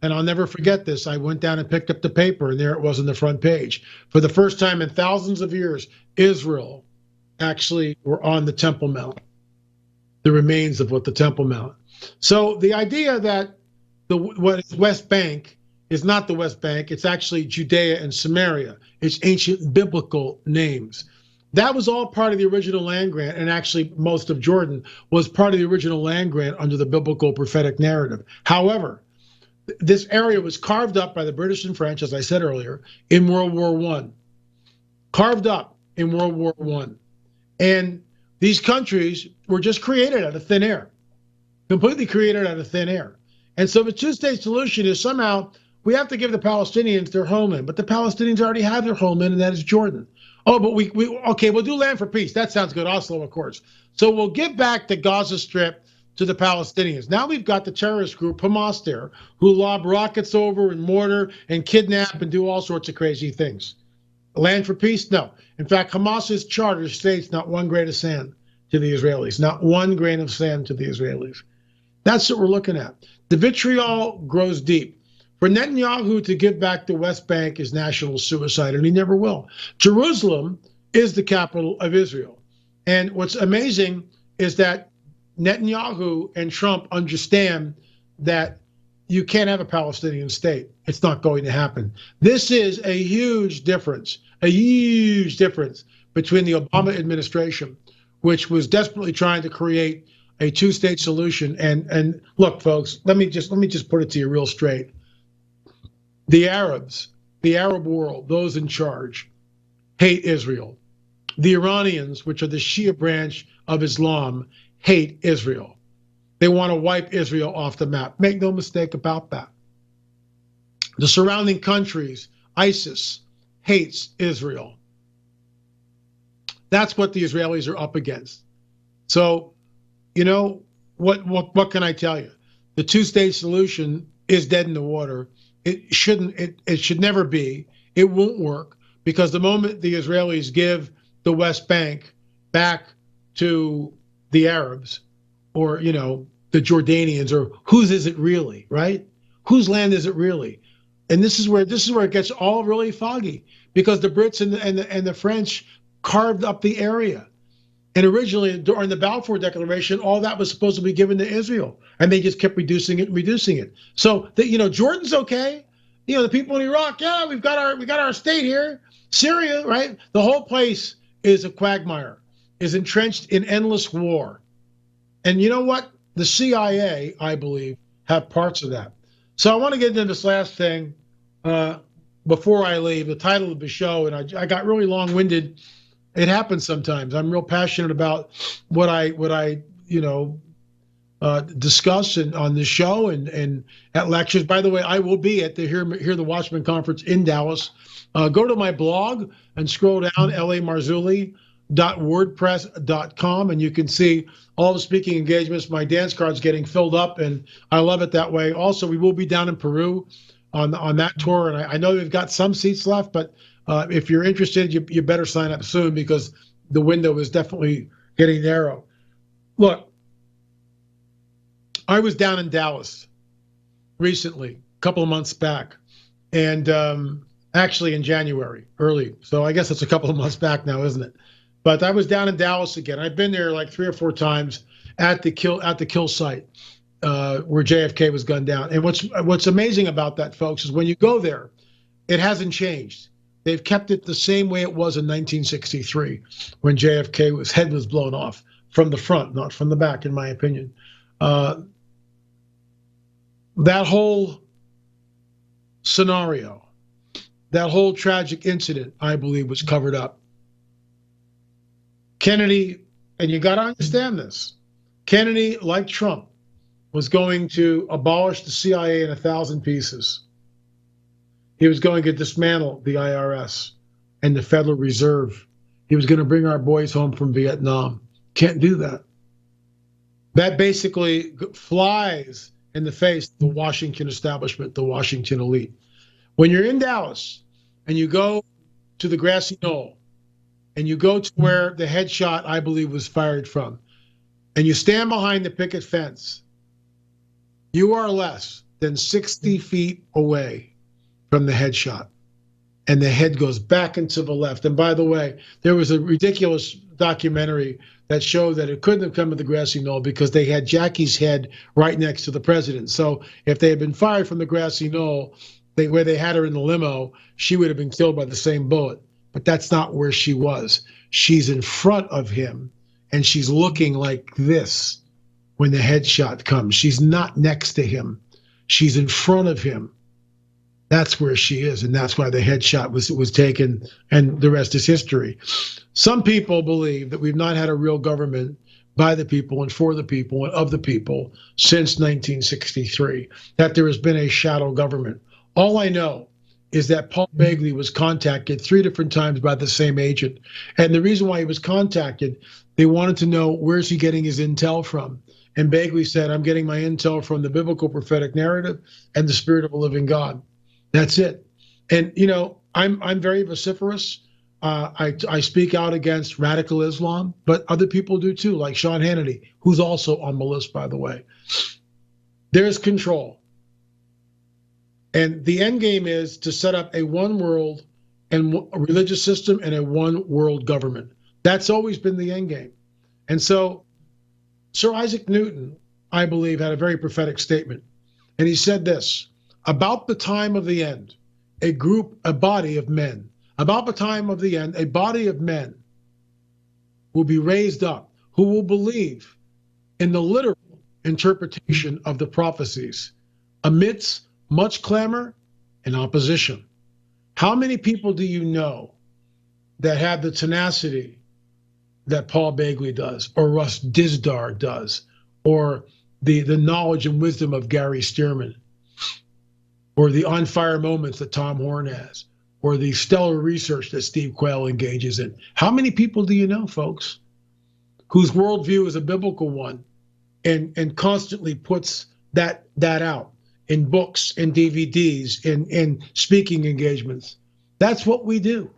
and I'll never forget this, I went down and picked up the paper, and there it was on the front page. For the first time in thousands of years, Israel actually were on the Temple Mount, the remains of what the Temple Mount. So the idea that what is West Bank is not the West Bank, it's actually Judea and Samaria. It's ancient biblical names. That was all part of the original land grant, and actually most of Jordan was part of the original land grant under the biblical prophetic narrative. However, this area was carved up by the British and French, as I said earlier, in World War I. Carved up in World War I. And these countries were just created out of thin air, completely created out of thin air. And so the two-state solution is somehow we have to give the Palestinians their homeland, but the Palestinians already have their homeland, and that is Jordan. Oh, but okay, we'll do land for peace. That sounds good. Oslo Accords. So we'll give back the Gaza Strip to the Palestinians. Now we've got the terrorist group Hamas there, who lob rockets over and mortar and kidnap and do all sorts of crazy things. Land for peace? No. In fact, Hamas's charter states not one grain of sand to the Israelis. Not one grain of sand to the Israelis. That's what we're looking at. The vitriol grows deep. For Netanyahu to give back the West Bank is national suicide, and he never will. Jerusalem is the capital of Israel. And what's amazing is that Netanyahu and Trump understand that you can't have a Palestinian state. It's not going to happen. This is a huge difference between the Obama administration, which was desperately trying to create a two-state solution. And look, folks, let me just put it to you real straight. The Arabs, the Arab world, those in charge, hate Israel. The Iranians, which are the Shia branch of Islam, hate Israel. They want to wipe Israel off the map. Make no mistake about that. The surrounding countries, ISIS, hates Israel. That's what the Israelis are up against. So, you know, what can I tell you? The two-state solution is dead in the water. It should never be. It won't work, because the moment the Israelis give the West Bank back to the Arabs, or, you know, the Jordanians, or whose is it really, right? Whose land is it really? And this is where it gets all really foggy, because the Brits and the French carved up the area. And originally, during the Balfour Declaration, all that was supposed to be given to Israel, and they just kept reducing it. So, Jordan's okay. You know, the people in Iraq, yeah, we got our state here. Syria, right? The whole place is a quagmire, is entrenched in endless war. And you know what? The CIA, I believe, have parts of that. So I want to get into this last thing before I leave. The title of the show, and I got really long-winded. It happens sometimes. I'm real passionate about what I discuss on this show and at lectures. By the way, I will be at the Hear the Watchman conference in Dallas. Go to my blog and scroll down, lamarzulli.wordpress.com, and you can see all the speaking engagements. My dance card's getting filled up, and I love it that way. Also, we will be down in Peru on that tour, and I know we've got some seats left, but If you're interested, you better sign up soon because the window is definitely getting narrow. Look, I was down in Dallas recently, a couple of months back, and actually in January, early. So I guess it's a couple of months back now, isn't it? But I was down in Dallas again. I've been there like 3 or 4 times at the kill site where JFK was gunned down. And what's amazing about that, folks, is when you go there, it hasn't changed. They've kept it the same way it was in 1963 when JFK's head was blown off from the front, not from the back, in my opinion. That whole scenario, that whole tragic incident, I believe, was covered up. Kennedy, and you got to understand this, Kennedy, like Trump, was going to abolish the CIA in 1,000 pieces. He was going to dismantle the IRS and the Federal Reserve. He was going to bring our boys home from Vietnam. Can't do that. That basically flies in the face of the Washington establishment, the Washington elite. When you're in Dallas and you go to the grassy knoll and you go to where the headshot, I believe, was fired from, and you stand behind the picket fence, you are less than 60 feet away from the headshot. And the head goes back and to the left. And by the way, there was a ridiculous documentary that showed that it couldn't have come to the grassy knoll because they had Jackie's head right next to the president. So if they had been fired from the grassy knoll, where they had her in the limo, she would have been killed by the same bullet. But that's not where she was. She's in front of him, and she's looking like this when the headshot comes. She's not next to him. She's in front of him. That's where she is, and that's why the headshot was taken, and the rest is history. Some people believe that we've not had a real government by the people and for the people and of the people since 1963, that there has been a shadow government. All I know is that Paul Begley was contacted 3 different times by the same agent. And the reason why he was contacted, they wanted to know, where's he getting his intel from? And Begley said, I'm getting my intel from the biblical prophetic narrative and the spirit of a living God. That's it. And, you know, I'm very vociferous. I speak out against radical Islam, but other people do too, like Sean Hannity, who's also on the list, by the way. There's control. And the end game is to set up a one world and a religious system and a one world government. That's always been the end game. And so Sir Isaac Newton, I believe, had a very prophetic statement. And he said this: about the time of the end, a body of men, about the time of the end, a body of men will be raised up who will believe in the literal interpretation of the prophecies amidst much clamor and opposition. How many people do you know that have the tenacity that Paul Begley does, or Russ Dizdar does, or the knowledge and wisdom of Gary Stearman, or the on-fire moments that Tom Horn has, or the stellar research that Steve Quayle engages in? How many people do you know, folks, whose worldview is a biblical one and constantly puts that out in books, in DVDs, in speaking engagements? That's what we do.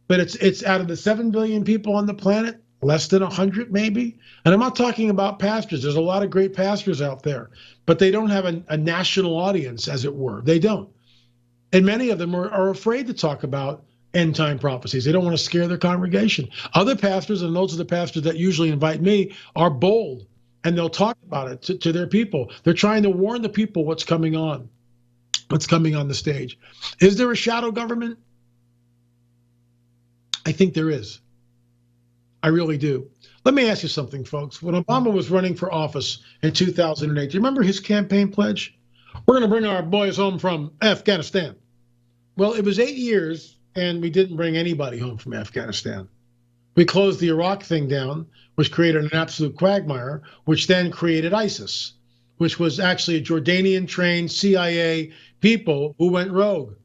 But it's out of the 7 billion people on the planet, less than 100 maybe. And I'm not talking about pastors. There's a lot of great pastors out there, but they don't have a national audience, as it were. They don't. And many of them are afraid to talk about end time prophecies. They don't want to scare their congregation. Other pastors, and those are the pastors that usually invite me, are bold, and they'll talk about it to their people. They're trying to warn the people what's coming on the stage. Is there a shadow government? I think there is. I really do. Let me ask you something, folks. When Obama was running for office in 2008, do you remember his campaign pledge? We're going to bring our boys home from Afghanistan. Well, it was 8 years, and we didn't bring anybody home from Afghanistan. We closed the Iraq thing down, which created an absolute quagmire, which then created ISIS, which was actually a Jordanian-trained CIA people who went rogue.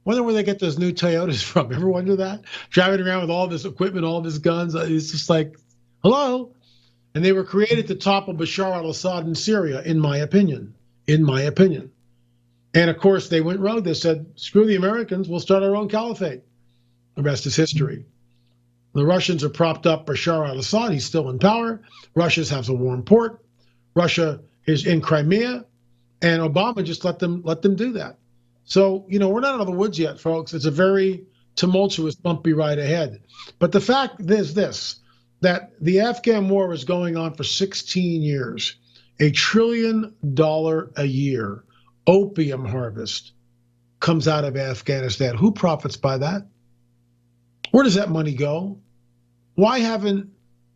Wonder where they get those new Toyotas from. Ever wonder that? Driving around with all this equipment, all this guns. It's just like, hello? And they were created to topple Bashar al-Assad in Syria, in my opinion. In my opinion. And of course, they went rogue. They said, screw the Americans, we'll start our own caliphate. The rest is history. The Russians are propped up Bashar al-Assad. He's still in power. Russia has a warm port. Russia is in Crimea, and Obama just let them do that. So, we're not out of the woods yet, folks. It's a very tumultuous, bumpy ride ahead. But the fact is this, that the Afghan war was going on for 16 years. $1 trillion a year opium harvest comes out of Afghanistan. Who profits by that? Where does that money go? Why haven't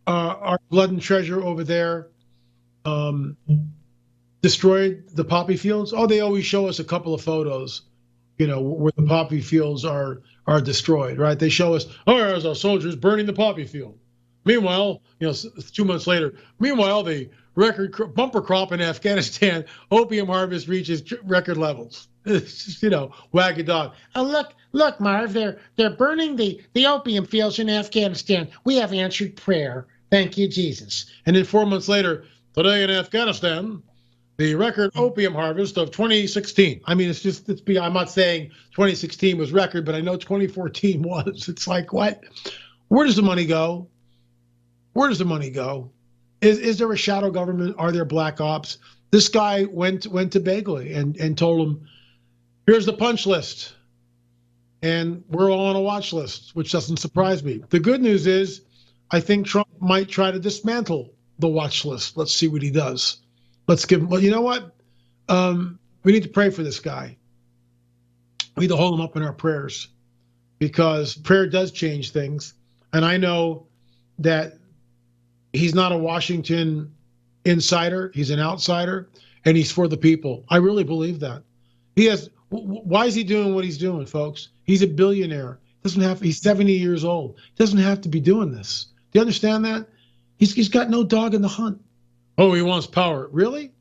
our blood and treasure over there destroyed the poppy fields? Oh, they always show us a couple of photos, where the poppy fields are destroyed, right? They show us, there's our soldiers burning the poppy field. Meanwhile, 2 months later, the record bumper crop in Afghanistan, opium harvest reaches record levels. It's just, wag a dog. Oh, look, Marv, they're burning the opium fields in Afghanistan. We have answered prayer. Thank you, Jesus. And then 4 months later, today in Afghanistan, the record opium harvest of 2016. I mean, I'm not saying 2016 was record, but I know 2014 was. It's like, what? Where does the money go? Where does the money go? Is there a shadow government? Are there black ops? This guy went to Begley and told him, here's the punch list. And we're all on a watch list, which doesn't surprise me. The good news is, I think Trump might try to dismantle the watch list. Let's see what he does. Let's give him, well, you know what? We need to pray for this guy. We need to hold him up in our prayers, because prayer does change things. And I know that he's not a Washington insider. He's an outsider, and he's for the people. I really believe that. Why is he doing what he's doing, folks? He's a billionaire. He's 70 years old. He doesn't have to be doing this. Do you understand that? He's got no dog in the hunt. Oh, he wants power. Really?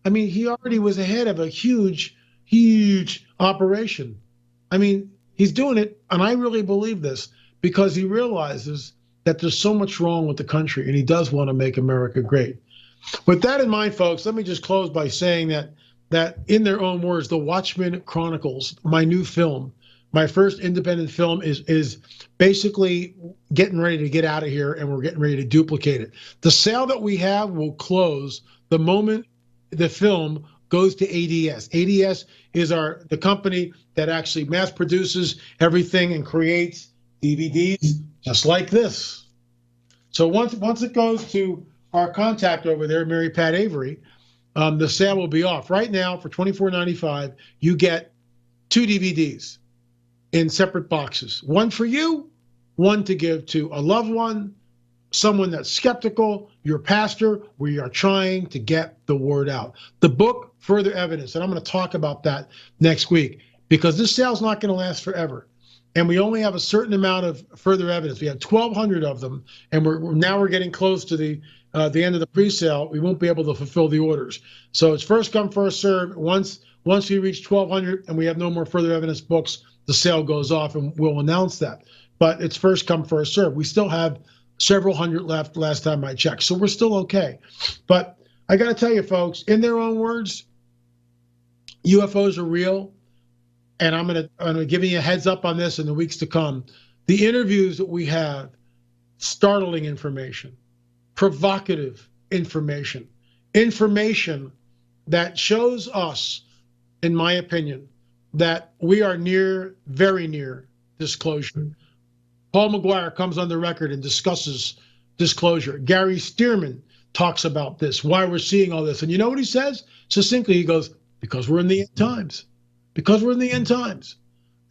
I mean, he already was ahead of a huge, huge operation. I mean, he's doing it, and I really believe this, because he realizes that there's so much wrong with the country, and he does want to make America great. With that in mind, folks, let me just close by saying that in their own words, The Watchmen Chronicles, my new film, my first independent film, is basically getting ready to get out of here, and we're getting ready to duplicate it. The sale that we have will close the moment the film goes to ADS. ADS is the company that actually mass produces everything and creates DVDs just like this. So once it goes to our contact over there, Mary Pat Avery, the sale will be off. Right now, for $24.95, you get 2 DVDs in separate boxes. One for you, one to give to a loved one, someone that's skeptical, your pastor. We are trying to get the word out. The book, Further Evidence, and I'm going to talk about that next week, because this sale's not going to last forever. And we only have a certain amount of further evidence. We have 1,200 of them, and we're getting close to the end of the pre-sale. We won't be able to fulfill the orders. So it's first come, first serve. Once we reach 1,200 and we have no more further evidence books, the sale goes off, and we'll announce that. But it's first come, first serve. We still have several hundred left last time I checked, so we're still okay. But I got to tell you, folks, in their own words, UFOs are real. And I'm gonna give you a heads up on this in the weeks to come. The interviews that we have, startling information, provocative information that shows us, in my opinion, that we are very near disclosure. Paul McGuire comes on the record and discusses disclosure. Gary Stearman talks about this, why we're seeing all this. And you know what he says? Succinctly, he goes, because we're in the end times. Because we're in the end times.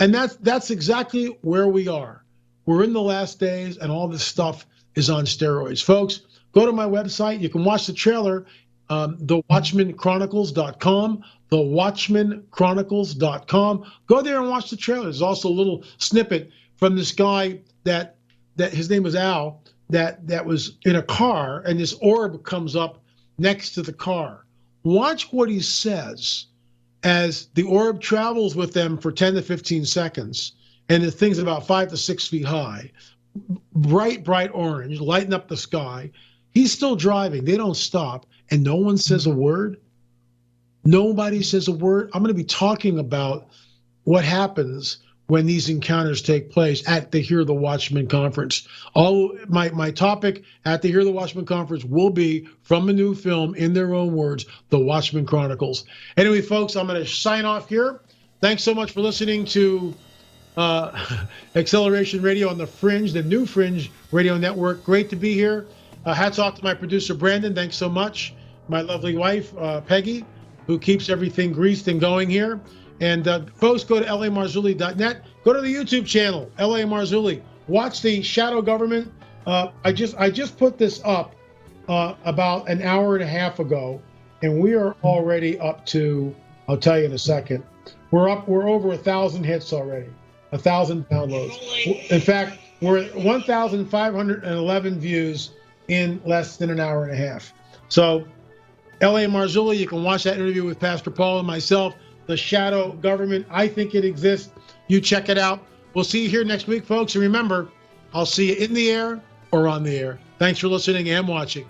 And that's exactly where we are. We're in the last days, and all this stuff is on steroids. Folks, go to my website. You can watch the trailer, thewatchmanchronicles.com, thewatchmanchronicles.com. Go there and watch the trailer. There's also a little snippet from this guy that his name was Al, that was in a car, and this orb comes up next to the car. Watch what he says as the orb travels with them for 10 to 15 seconds, and the thing's about 5 to 6 feet high, bright orange, lighting up the sky. He's still driving. They don't stop, and no one says a word. Nobody says a word. I'm going to be talking about what happens when these encounters take place at the Hear the Watchman conference. All my topic at the Hear the Watchman conference will be from a new film, in their own words, The Watchman Chronicles. Anyway, folks, I'm going to sign off here. Thanks so much for listening to Acceleration Radio on the Fringe, the new Fringe Radio Network. Great to be here. Hats off to my producer, Brandon. Thanks so much. My lovely wife, Peggy, who keeps everything greased and going here. And folks, go to lamarzulli.net. Go to the YouTube channel, LA Marzulli. Watch the shadow government. I just put this up about an hour and a half ago, and we are already up to, I'll tell you in a second, we're over 1,000 hits already, 1,000 downloads. In fact, we're at 1,511 views in less than an hour and a half. So, LA Marzulli, you can watch that interview with Pastor Paul and myself. The shadow government, I think it exists. You check it out. We'll see you here next week, folks. And remember, I'll see you in the air or on the air. Thanks for listening and watching.